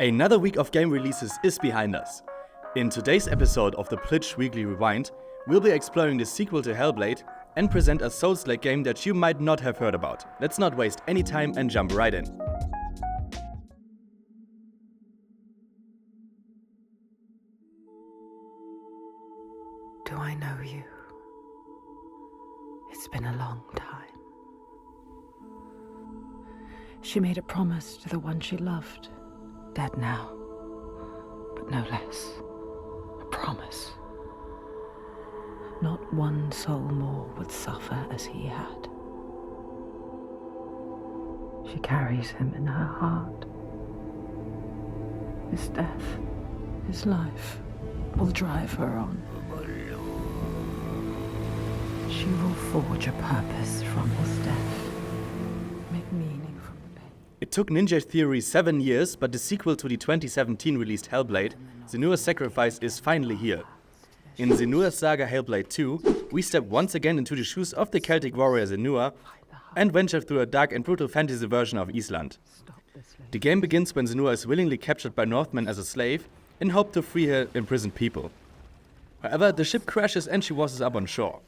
Another week of game releases is behind us. In today's episode of the Plitch Weekly Rewind, we'll be exploring the sequel to Hellblade and present a Souls-like game that you might not have heard about. Let's not waste any time and jump right in. Do I know you? It's been a long time. She made a promise to the one she loved, dead now, but no less. A promise. Not one soul more would suffer as he had. She carries him in her heart. His death, his life, will drive her on. She will forge a purpose from his death, make meaning from the pain. It took Ninja Theory 7 years, but the sequel to the 2017 released Hellblade, Senua's Sacrifice, is finally here. In Senua's Saga Hellblade 2, we step once again into the shoes of the Celtic warrior Senua and venture through a dark and brutal fantasy version of Iceland. The game begins when Senua is willingly captured by Northmen as a slave in hope to free her imprisoned people. However, the ship crashes and she washes up on shore.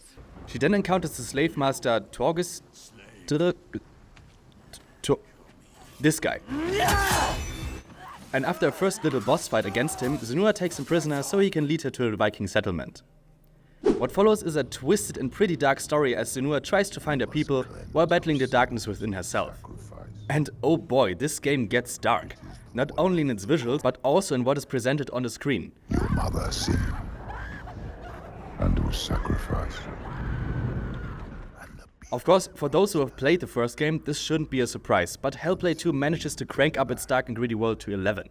She then encounters the slave master Torgis. This guy. And after a first little boss fight against him, Senua takes him prisoner so he can lead her to a Viking settlement. What follows is a twisted and pretty dark story as Senua tries to find her people while battling the darkness within herself. And oh boy, this game gets dark. Not only in its visuals, but also in what is presented on the screen. Your mother sinned and was sacrificed. Of course, for those who have played the first game, this shouldn't be a surprise, but Hellblade 2 manages to crank up its dark and gritty world to 11.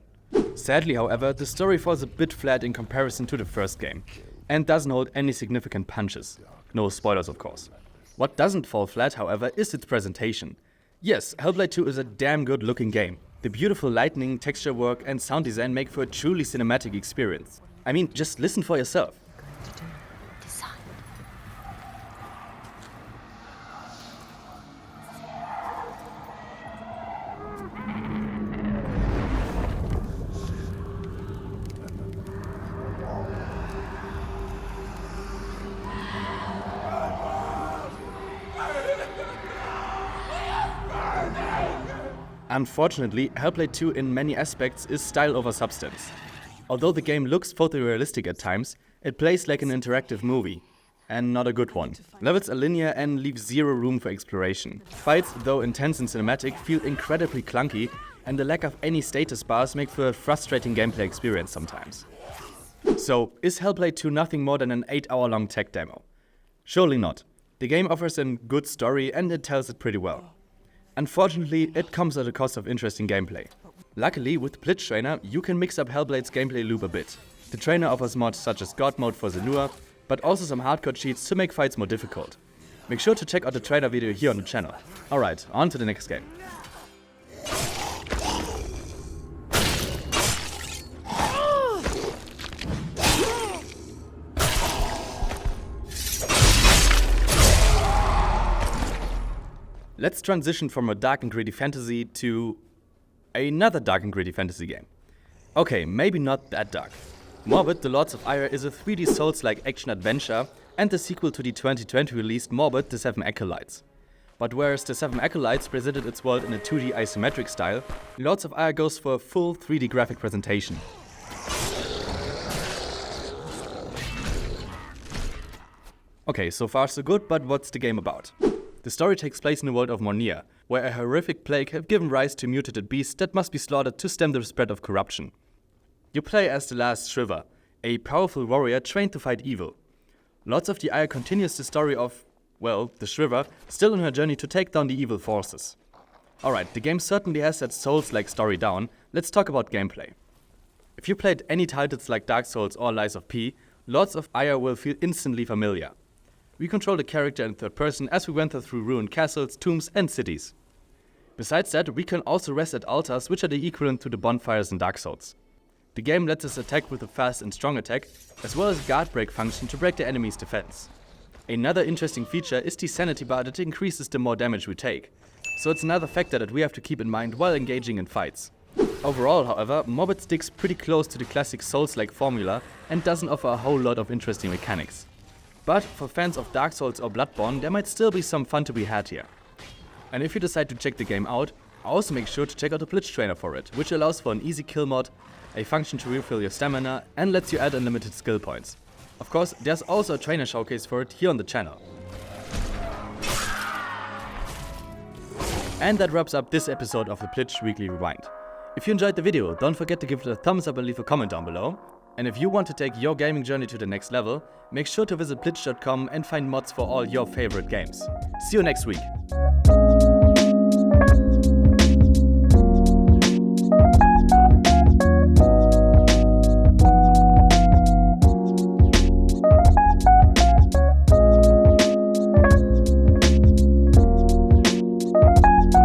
Sadly, however, the story falls a bit flat in comparison to the first game, and doesn't hold any significant punches. No spoilers, of course. What doesn't fall flat, however, is its presentation. Yes, Hellblade 2 is a damn good looking game. The beautiful lighting, texture work and sound design make for a truly cinematic experience. I mean, just listen for yourself. Unfortunately, Hellblade 2 in many aspects is style over substance. Although the game looks photorealistic at times, it plays like an interactive movie. And not a good one. Levels are linear and leave zero room for exploration. Fights, though intense and cinematic, feel incredibly clunky, and the lack of any status bars make for a frustrating gameplay experience sometimes. So, is Hellblade 2 nothing more than an 8-hour-long tech demo? Surely not. The game offers a good story and it tells it pretty well. Unfortunately, it comes at a cost of interesting gameplay. Luckily, with Plitch Trainer, you can mix up Hellblade's gameplay loop a bit. The trainer offers mods such as God mode for Senua, but also some hardcore cheats to make fights more difficult. Make sure to check out the trainer video here on the channel. Alright, on to the next game. Let's transition from a dark and gritty fantasy to another dark and gritty fantasy game. Okay, maybe not that dark. Morbid, The Lords of Ire is a 3D Souls-like action-adventure and the sequel to the 2020 released Morbid, The Seven Acolytes. But whereas The Seven Acolytes presented its world in a 2D isometric style, Lords of Ire goes for a full 3D graphic presentation. Okay, so far so good, but what's the game about? The story takes place in the world of Mornia, where a horrific plague has given rise to mutated beasts that must be slaughtered to stem the spread of corruption. You play as the last Shriver, a powerful warrior trained to fight evil. Lords of the Ire continues the story of, well, the Shriver, still on her journey to take down the evil forces. Alright, the game certainly has that Souls-like story down. Let's talk about gameplay. If you played any titles like Dark Souls or Lies of P, Lords of Ire will feel instantly familiar. We control the character in third person as we wander through ruined castles, tombs and cities. Besides that, we can also rest at altars, which are the equivalent to the bonfires in Dark Souls. The game lets us attack with a fast and strong attack, as well as a guard break function to break the enemy's defense. Another interesting feature is the sanity bar that increases the more damage we take, so it's another factor that we have to keep in mind while engaging in fights. Overall, however, Mordbid sticks pretty close to the classic Souls-like formula and doesn't offer a whole lot of interesting mechanics. But for fans of Dark Souls or Bloodborne, there might still be some fun to be had here. And if you decide to check the game out, also make sure to check out the Plitch trainer for it, which allows for an easy kill mod, a function to refill your stamina, and lets you add unlimited skill points. Of course, there's also a trainer showcase for it here on the channel. And that wraps up this episode of the Plitch Weekly Rewind. If you enjoyed the video, don't forget to give it a thumbs up and leave a comment down below. And if you want to take your gaming journey to the next level, make sure to visit Plitch.com and find mods for all your favorite games. See you next week!